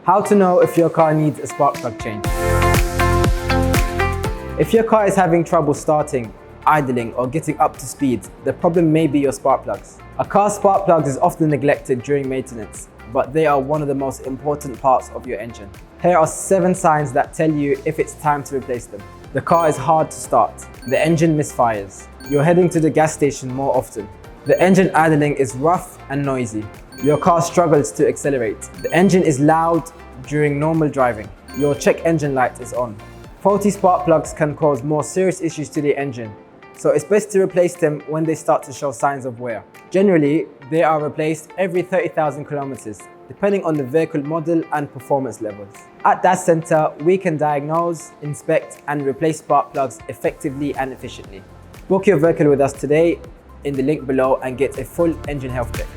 How to know if your car needs a spark plug change. If your car is having trouble starting, idling or getting up to speed, the problem may be your spark plugs. A car's spark plugs is often neglected during maintenance, but they are one of the most important parts of your engine. Here are 7 signs that tell you if it's time to replace them. The car is hard to start. The engine misfires. You're heading to the gas station more often. The engine idling is rough and noisy. Your car struggles to accelerate. The engine is loud during normal driving. Your check engine light is on. Faulty spark plugs can cause more serious issues to the engine, so it's best to replace them when they start to show signs of wear. Generally, they are replaced every 30,000 kilometers, depending on the vehicle model and performance levels. At Das Center, we can diagnose, inspect, and replace spark plugs effectively and efficiently. Book your vehicle with us today in the link below and get a full engine health check.